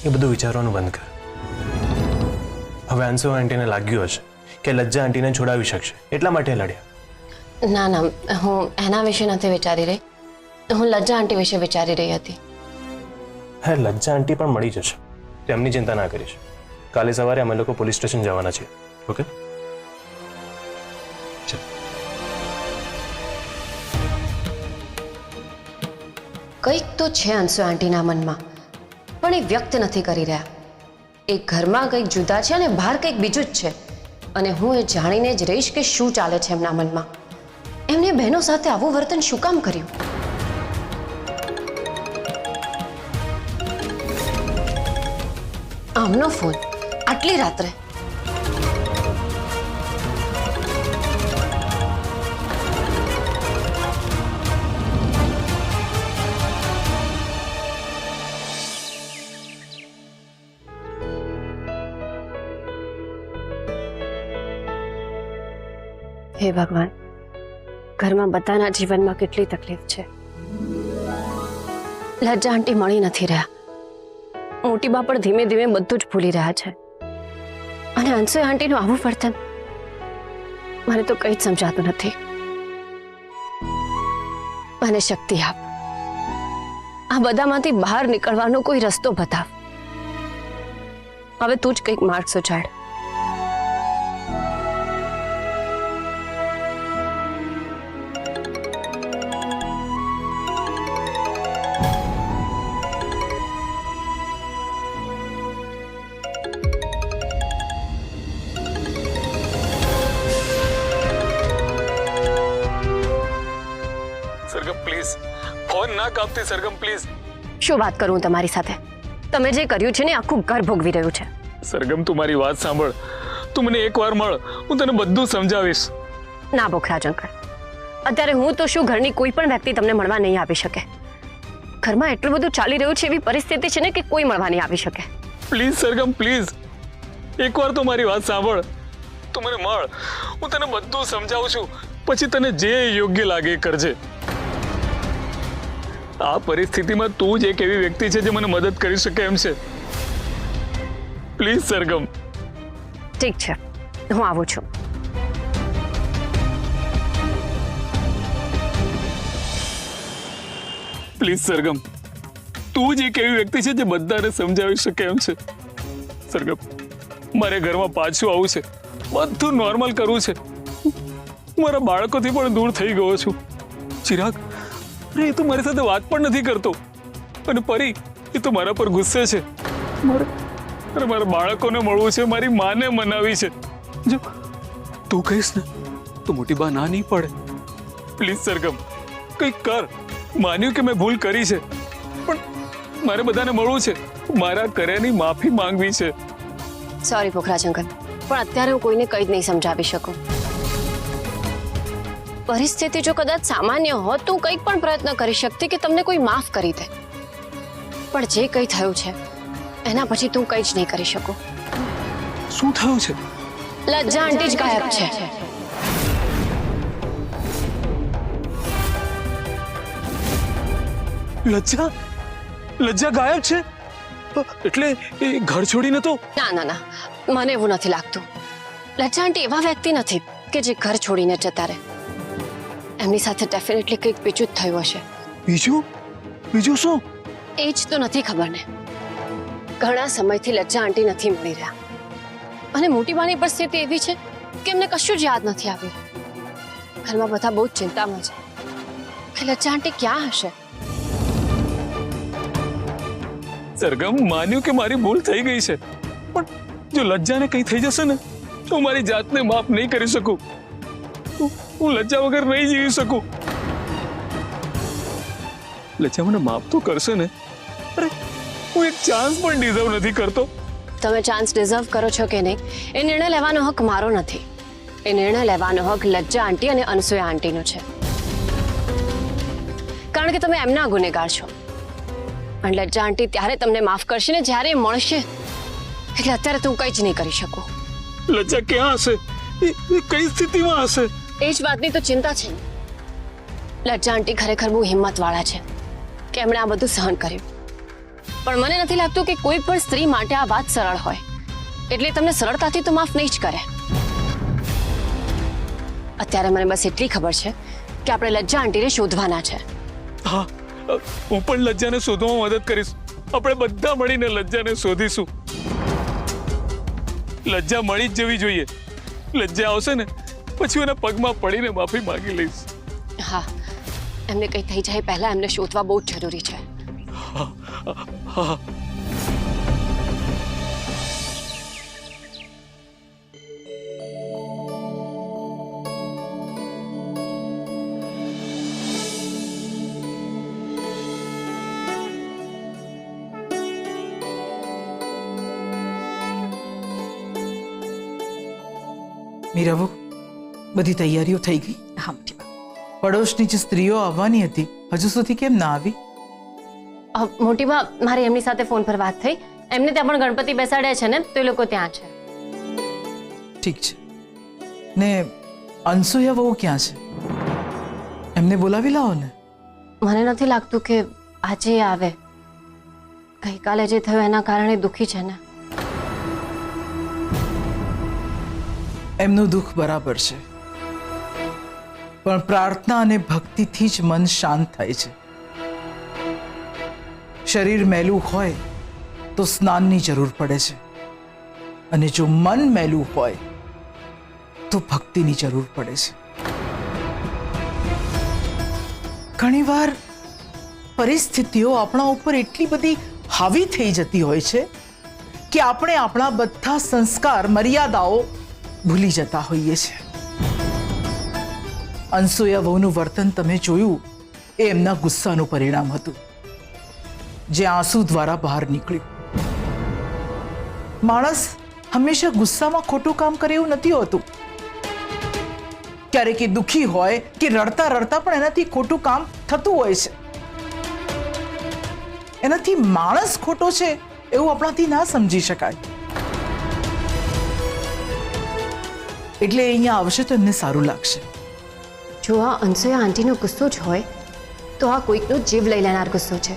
એ બધું વિચારવાનું બંધ કર. હવે અંશુ આંટીને લાગ્યું હશે કે લજ્જા આંટીને છોડાવી શકશે, એટલા માટે લડ્યા. ના ના, હું એના વિશે નથી વિચારી રહી. હું લજ્જા આંટી વિશે વિચારી રહી હતી. હા, લજ્જા આંટી પણ મળી જશે, તેમની ચિંતા ના કરીશ. કાલે સવારે અમે લોકો પોલીસ સ્ટેશન જવાના છીએ. ઓકે? કંઈક તો છે અંશુ આંટીના મનમાં, પણ એ વ્યક્ત નથી કરી રહ્યા. એ ઘરમાં કંઈક જુદા છે અને બહાર કંઈક બીજું જ છે. અને હું એ જાણીને જ રહીશ કે શું ચાલે છે એમના મનમાં. એમને બહેનો સાથે આવું વર્તન શું કામ કર્યું? આમનો ફોન આટલી રાત્રે? હે ભગવાન, ઘરમાં બધાના જીવનમાં કેટલી તકલીફ છે. લજ્જા આંટી મળી નથી રહ્યા. મોટી બા પણ ધીમે ધીમે બધું જ ભૂલી રહ્યા છે. અને અંશુ આંટીનું આવું વર્તન મને તો કંઈ જ સમજાતું નથી. મને શક્તિ આપ. આ બધામાંથી બહાર નીકળવાનો કોઈ રસ્તો બતાવ. હવે તું જ કંઈક માર્ગ સુઝાડ. સરગમ પ્લીઝ ફોન ના કાપતી. સરગમ પ્લીઝ. શું વાત કરું તમારી સાથે? તમે જે કર્યું છે ને આખું ઘર ભોગવી રહ્યું છે. સરગમ તું મારી વાત સાંભળ. તું મને એકવાર મળ, હું તને બધું સમજાવીશ. ના બોખરાજ અંકલ, અત્યારે હું તો શું ઘરની કોઈ પણ વ્યક્તિ તમને મળવા નહીં આવી શકે. ઘરમાં એટલું બધું ચાલી રહ્યું છે, એવી પરિસ્થિતિ છે ને કે કોઈ મળવા નહીં આવી શકે. પ્લીઝ સરગમ પ્લીઝ, એકવાર તો મારી વાત સાંભળ. તું મને મળ, હું તને બધું સમજાવું છું. પછી તને જે યોગ્ય લાગે એ કરજે. આ પરિસ્થિતિમાં તું જ એક એવી વ્યક્તિ છે જે મને મદદ કરી શકે એમ છે. પ્લીઝ સરગમ. ઠીક છે, હું આવું છું. પ્લીઝ સરગમ, તું જ એક એવી વ્યક્તિ છે જે બધાને સમજાવી શકે એમ છે. સરગમ, મારે ઘરમાં પાછું આવવું છે, બધું નોર્મલ કરવું છે. મારા બાળકોથી પણ દૂર થઈ ગયો છું. ચિરાગ, એ તો મારી સાથે વાત પણ નથી કરતો. અને પરી, એ તો મારા પર ગુસ્સે છે. મારા બાળકોને મળવું છે, મારી માને મનાવી છે. જો તું કહીશ ને તો મોટી બા ના નહીં પડે. પ્લીઝ સરગમ, કંઈક કર. માન્યું કે મેં ભૂલ કરી છે, પણ મારે બધાને મળવું છે. મારા કર્યાની માફી માંગવી છે. સોરી પોખરાજ અંકલ, પણ અત્યારે હું કોઈને કંઈ જ નહીં સમજાવી શકું. પરિસ્થિતિ જો કદાચ સામાન્ય હોત તો કંઈક પણ પ્રયત્ન કરી શકતી કે તમને કોઈ માફ કરી દે. પણ જે કંઈ થયું છે એના પછી તું કંઈ જ નહીં કરી શકું. શું થયું છે? લજ્જા આંટી જ ગાયબ છે. લજ્જા ગાયબ છે? એટલે એ ઘર છોડીને તો? ના ના ના, મને એવું નથી લાગતું. લજ્જા આંટી એવા વ્યક્તિ નથી કે જે ઘર છોડીને જતા રહે. એમની સાથે ડેફિનેટલી કંઈક બીજું જ થયું હશે. બીજું શું? એ જ તો નથી ખબર ને. ઘણા સમયથી લજ્જા આંટી નથી મળી રહ્યા. અને મોટી બાની પરિસ્થિતિ એવી છે કે એમને કશું જ યાદ નથી આવ્યું. ઘરમાં બધા બહુ જ ચિંતામાં છે કે લજ્જા આંટી ક્યાં હશે. સરગમ, માન્યું કે મારી ભૂલ થઈ ગઈ છે, પણ જો લજ્જાને કંઈ થઈ જશે ને તો મારી જાતને માફ નહીં કરી શકું. હું લજ્જા વગર નહીં જીવી શકું. લજ્જા મને માફ તો કરશે ને? અરે, હું એક ચાન્સ પણ ડિઝર્વ નથી કરતો. તમે ચાન્સ ડિઝર્વ કરો છો કે નહીં એ નિર્ણય લેવાનો હક મારો નથી. એ નિર્ણય લેવાનો હક લજ્જા આંટી અને અનસુયા આંટીનો છે. કારણ કે તમે એમના ગુનેગાર છો. અને લજ્જા આંટી ત્યારે તમને માફ કરશે ને જ્યારે એ મળશે. એટલે અત્યારે તો હું કંઈ જ નહીં કરી શકું. લજ્જા ક્યાં હશે? એ કઈ સ્થિતિમાં હશે? એ જ વાતની તો ચિંતા છે. લજ્જા આંટી ખરેખર બહુ હિંમતવાળા છે કે એમણે આ બધું સહન કર્યું. પણ મને નથી લાગતું કે કોઈ પણ સ્ત્રી માટે આ વાત સરળ હોય, એટલે તમને સરળતાથી તો માફ નહીં જ કરે. અત્યારે મને બસ એટલી ખબર છે કે આપણે લજ્જા આંટીને શોધવાના છે. હા, હું પણ લજ્જાને શોધવામાં મદદ કરીશ. આપણે બધા મળીને લજ્જાને શોધીશું. લજ્જા મળી જ જવી જોઈએ. લજ્જા આવશે ને પછી એના પગમાં પડીને માફી માંગી લઈશ. હા, એમને કંઈ થઈ જાય પહેલા એમને શોધવા બહુ જ જરૂરી છે. હા. મીરાબુ, બધી તૈયારીઓ થઈ ગઈ? હા મોટી બા. પડોશની જે સ્ત્રીઓ આવવાની હતી હજુ સુધી કેમ ના આવી? મોટી બા, મારી એમની સાથે ફોન પર વાત થઈ. એમને ત્યાં પણ ગણપતિ બેસાડ્યા છે ને, તો એ લોકો ત્યાં છે. ઠીક છે. ને અનસુયા વહુ ક્યાં છે? એમને બોલાવી લાવો ને. મને નથી લાગતું કે આજે એ આવે. ગઈકાલે જે થયું એના કારણે દુઃખી છે ને. એમનું દુઃખ બરાબર છે, પણ પ્રાર્થના અને ભક્તિથી જ મન શાંત થાય છે. શરીર મેલું હોય તો સ્નાનની જરૂર પડે છે, અને જો મન મેલું હોય તો ભક્તિની જરૂર પડે છે. ઘણીવાર પરિસ્થિતિઓ આપણા ઉપર એટલી બધી હાવી થઈ જતી હોય છે કે આપણે આપણા બધા સંસ્કાર, મર્યાદાઓ ભૂલી જતા હોઈએ છીએ. અનસુયા વહુનું વર્તન તમે જોયું, એ એમના ગુસ્સાનું પરિણામ હતું, જે આંસુ દ્વારા બહાર નીકળ્યું. માણસ હંમેશા ગુસ્સામાં ખોટું કામ કરે એવું નથી હોતું. ક્યારેક એ દુઃખી હોય કે રડતા રડતા પણ એનાથી ખોટું કામ થતું હોય છે. એનાથી માણસ ખોટો છે એવું આપણાથી ના સમજી શકાય. એટલે અહીંયા આવશે તો એમને સારું લાગશે. જો આ અનસુયા આંટીનો ગુસ્સો જ હોય તો આ કોઈકનો જીવ લઈ લેનાર ગુસ્સો છે.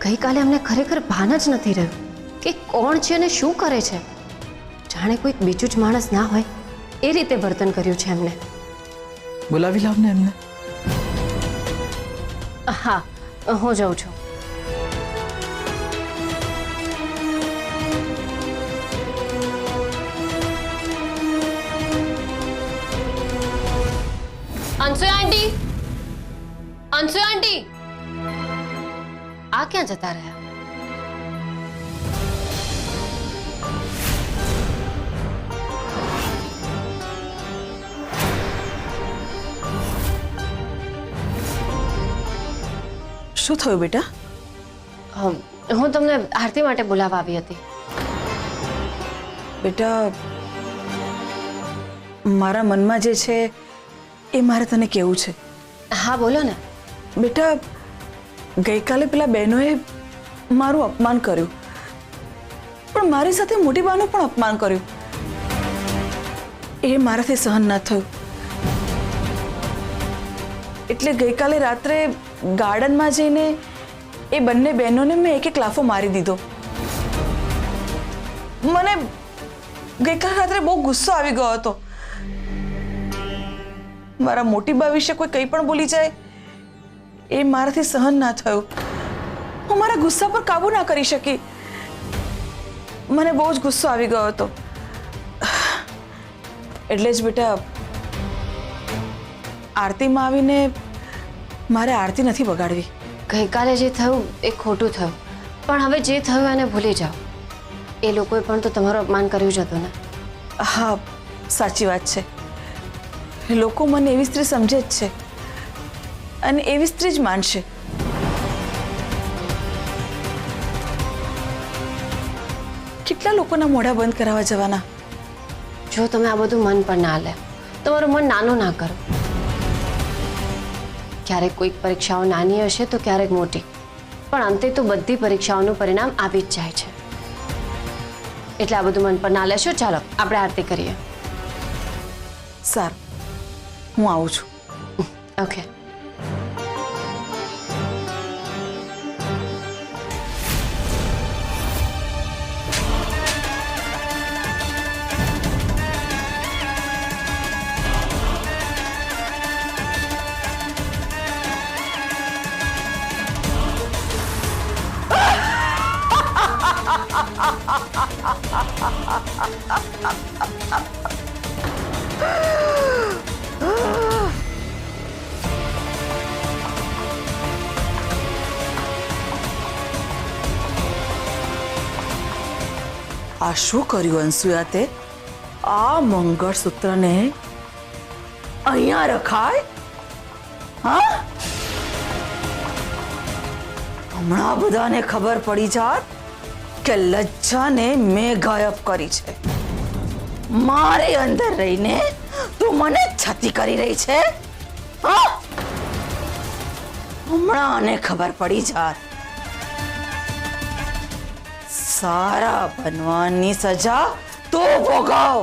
ગઈકાલે અમને ખરેખર ભાન જ નથી રહ્યું કે કોણ છે અને શું કરે છે. જાણે કોઈક બીજું જ માણસ ના હોય એ રીતે વર્તન કર્યું છે એમને. બોલાવી લાવ ને એમને. હા, હું જાઉં છું. અનસુયા આંટી, અનસુયા આંટી, આ ક્યાં જતા રહ્યા? શું થયું બેટા? હું તમને આરતી માટે બોલાવવા આવી હતી. બેટા, મારા મનમાં જે છે એ મારે તને કહેવું છે. હા, બોલો ને. બેટા, ગઈકાલે પેલા બહેનોએ મારું અપમાન કર્યું, પણ મારી સાથે મોટી બાનું પણ અપમાન કર્યું. એ મારાથી સહન ના થયું. એટલે ગઈકાલે રાત્રે ગાર્ડનમાં જઈને એ બંને બહેનોને મેં એક એક લાફો મારી દીધો. મને ગઈકાલે રાત્રે બહુ ગુસ્સો આવી ગયો હતો. મારા મોટી બા વિશે કોઈ કંઈ પણ બોલી જાય એ મારાથી સહન ના થયું. હું મારા ગુસ્સા પર કાબુ ના કરી શકી. મને બહુ જ ગુસ્સો આવી ગયો હતો. એટલે જ બેટા, આરતીમાં આવીને મારે આરતી નથી બગાડવી. ગઈકાલે જે થયું એ ખોટું થયું, પણ હવે જે થયું એને ભૂલી જાઓ. એ લોકોએ પણ તો તમારું અપમાન કર્યું જ હતું ને. હા, સાચી વાત છે. લોકો મને એવી સ્ત્રી સમજે જ છે અને એવી સ્ત્રી જ માનશે. કેટલા લોકોના મોઢા બંધ કરાવવા જવાના? જો તમે આ બધું મન પર ના લે, તમારું મન નાનું ના કરો. ક્યારેક કોઈક પરીક્ષાઓ નાની હશે તો ક્યારેક મોટી, પણ અંતે તો બધી પરીક્ષાઓનું પરિણામ આવી જ જાય છે. એટલે આ બધું મન પર ના લેશો. ચાલો આપણે આરતી કરીએ. સારું, હું આવું છું. ઓકે. આ શું કર્યું અંસુયા તે? આ મંગળસૂત્રને અહીંયા રખાય? હા, હમણાં બધાને ખબર પડી જાત કે લજ્જાને મેં ગાયબ કરી છે. મારે અંદર રહીને તું મને છતી કરી રહી છે. હા, હમણાં આને ખબર પડી જાત. સારા બનવાની સજા તું ભોગવ.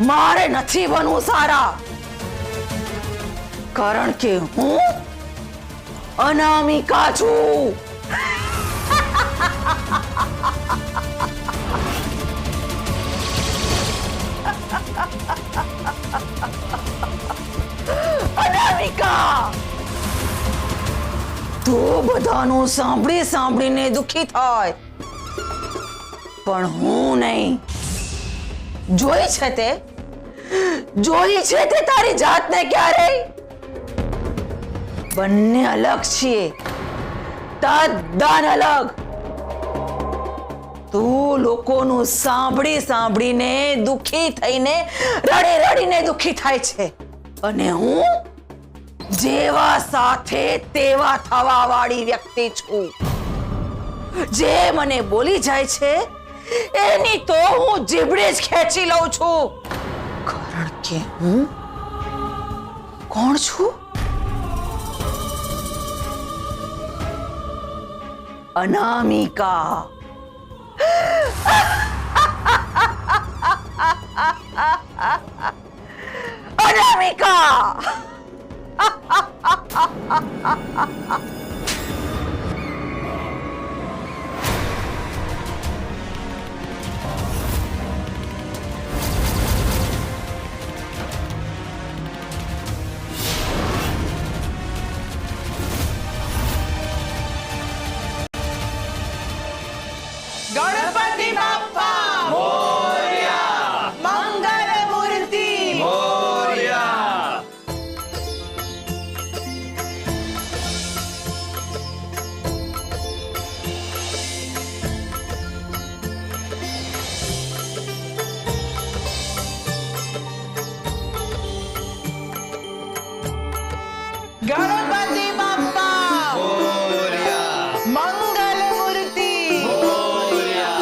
મારે નથી બનવું સારા, કારણ કે હું અનામિકા છું. અનામિકા, તું બધાનું સાંભળી સાંભળીને દુખી થાય, પણ હું નહીં. જોઈ છે તે તારી જાતને ક્યારેય? બંને અલગ છીએ, તદ્દન અલગ. તું લોકોનું સાંભળી સાંભળીને દુખી થઈને રડી રડીને દુખી થાય છે, અને હું જેવા સાથે તેવા થવા વાળી વ્યક્તિ છું. જે મને બોલી જાય છે એની તો હું જીભડે જ ખેંચી લઉં છું, કારણ કે હું કોણ છું? અનામિકા. અનામિકા. ગણપતિ બાપ્પા મોરયા, મંગળ મૂર્તિ મોરયા. ગણપતિ બાપ્પા મોરયા, મંગળ મૂર્તિ મોરયા.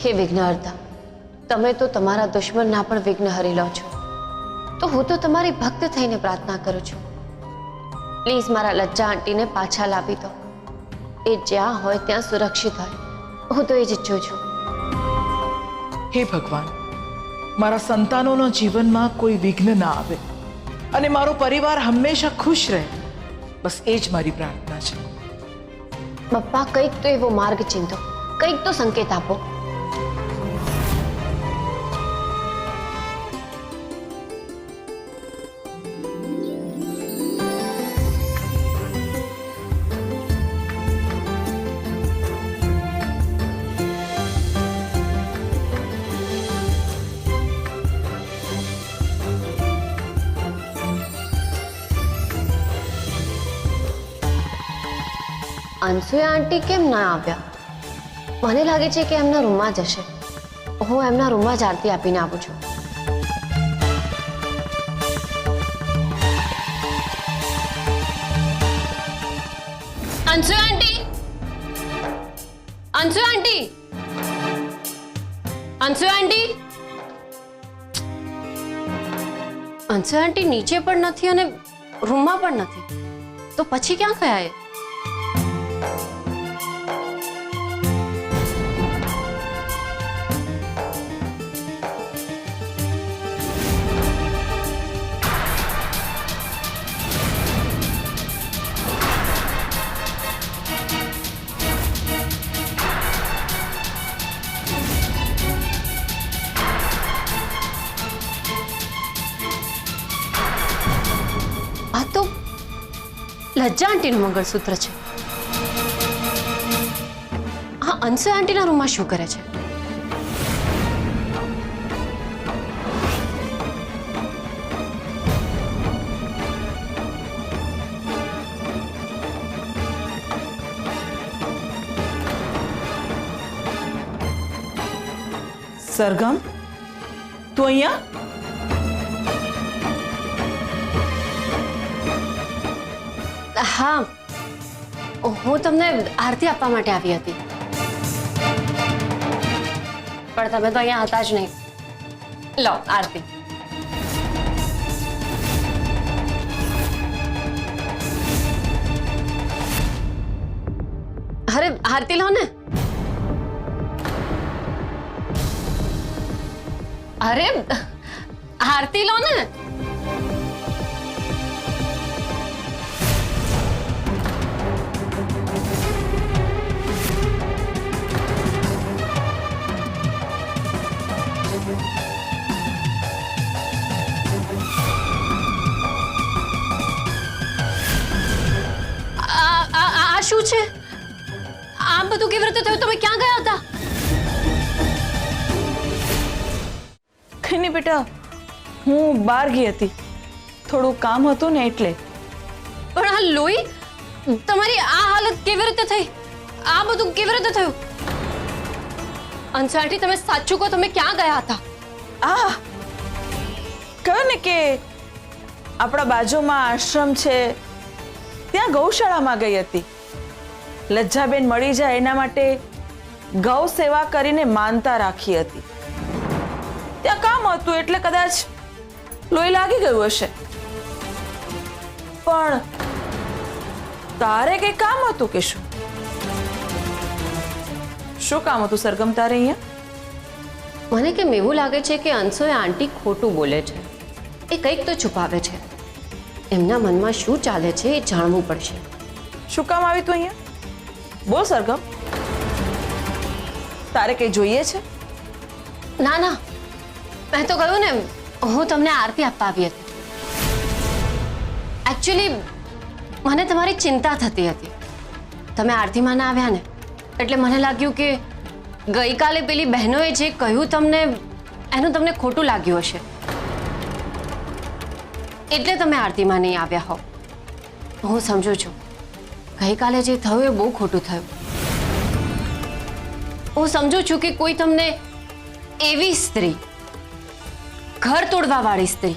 હે વિઘ્નહર્તા, તમે તો તમારા દુશ્મનના પણ વિઘ્ન હરી લો છો, તો હું તો તમારી ભક્ત થઈને પ્રાર્થના કરું છું. પ્લીઝ મારા લજ્જા આંટીને પાછા લાવી દો. એ જ્યાં હોય ત્યાં સુરક્ષિત હોય, હું તો એ જ ઈચ્છું છું. હે ભગવાન, મારા સંતાનોના જીવનમાં કોઈ વિઘ્ન ના આવે અને મારો પરિવાર હંમેશા ખુશ રહે, બસ એ જ મારી પ્રાર્થના છે. બપ્પા, કંઈક તો એવો માર્ગ ચિંતો, કંઈક તો સંકેત આપો. અનસુયા આંટી કેમ ના આવ્યા? મને લાગે છે કે એમના રૂમમાં જ હશે. હું એમના રૂમમાં જ આરતી આપીને આવું છું. અનસુયા આંટી! અનસુયા આંટી! અનસુયા આંટી! અનસુયા આંટી નીચે પણ નથી અને રૂમમાં પણ નથી, તો પછી ક્યાં ગયા એ? લજ્જા આંટીનું મંગળસૂત્ર છે. હા, અનસૂયા આંટીના રૂમમાં શું કરે છે? સરગમ, તું અહીંયા? હા, હું તમને આરતી આપવા માટે આવી હતી, પણ તમે તો અહીંયા હતા જ નહીં. લો આરતી. અરે આરતી લો ને. અરે આરતી લો ને. આ શું છે? આ બધું કેવી રીતે થયું? તમે ક્યાં ગયા હતા? કઈ નહીં બેટા, હું બહાર ગઈ હતી, થોડું કામ હતું ને એટલે. પણ આ લોહી, તમારી આ હાલત કેવી રીતે થઈ? આ બધું કેવી રીતે થયું? અંશુ આંટી, તમે સાચું કહો, તમે ક્યાં ગયા હતા? આ કહો ને કે આપણા બાજુમાં આશ્રમ છે, ત્યાં ગૌશાળામાં ગઈ હતી. લજ્જાબેન મળી જાય એના માટે ગૌ સેવા કરીને માનતા રાખી હતી. ત્યાં કામ હતું એટલે કદાચ લોહી લાગી ગયું હશે. પણ તારે કઈ કામ હતું કે શું? શું કામ હતું સરગમ તારે અહીંયા? મને કેમ એવું લાગે છે કે અંશુએ આંટી ખોટું બોલે છે. એ કંઈક તો છુપાવે છે. એમના મનમાં શું ચાલે છે એ જાણવું પડશે. શું કામ આવી તું અહીંયા? બોલ સરગમ, તારે કઈ જોઈએ છે? ના ના, મેં તો કહ્યું ને, હું તમને આરતી આપવા આવી હતી. એકચ્યુઅલી મને તમારી ચિંતા થતી હતી. તમે આરતીમાં ના આવ્યા ને એટલે મને લાગ્યું કે ગઈકાલે પેલી બહેનોએ જે કહ્યું તમને, એનું તમને ખોટું લાગ્યું હશે, એટલે તમે આરતીમાં નહીં આવ્યા હો. હું સમજુ છું, ગઈકાલે જે થયું એ બહુ ખોટું થયું. હું સમજુ છું કે કોઈ તમને એવી સ્ત્રી, ઘર તોડવા વાળી સ્ત્રી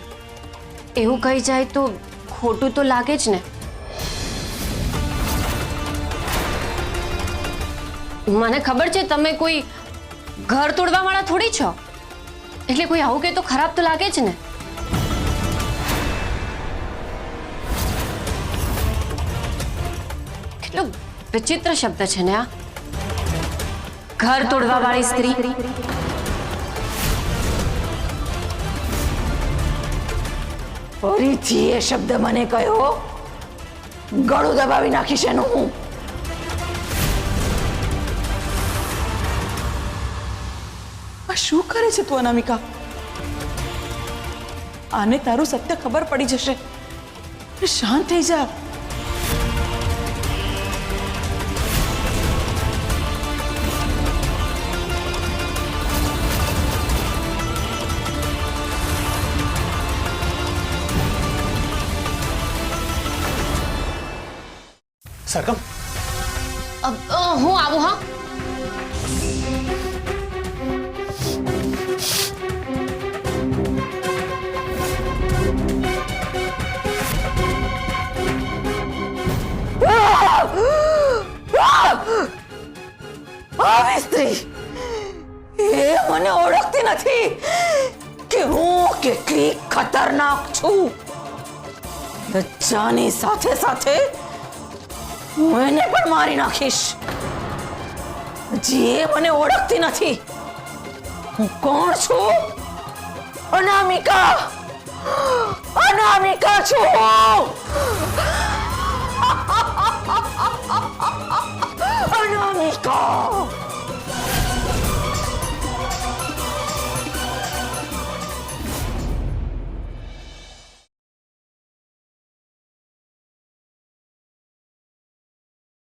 એવું કહી જાય તો ખોટું તો લાગે જ ને. મને ખબર છે તમે કોઈ ઘર તોડવા વાળા થોડી છો, એટલે કોઈ આવું કહે તો ખરાબ તો લાગે જ ને. કેટલો વિચિત્ર શબ્દ છે ને આ, ઘર તોડવા વાળી સ્ત્રી. ફરીથી એ શબ્દ મને કહ્યો, ગળું દબાવી નાખીશ એનું હું. આ શું કરે છે તું અનામિકા? આને તારું સત્ય ખબર પડી જશે. શાંત થઈ જા. સરગમ, હું આવું. હા, આવી સ્ત્રી એ મને ઓળખતી નથી કે હું કેટલી ખતરનાક છું. લજ્જાની સાથે સાથે હું એને પણ મારી નાખીશ. હજી એ મને ઓળખતી નથી હું કોણ છું. અનામિકા, અનામિકા છું. અનામિકા.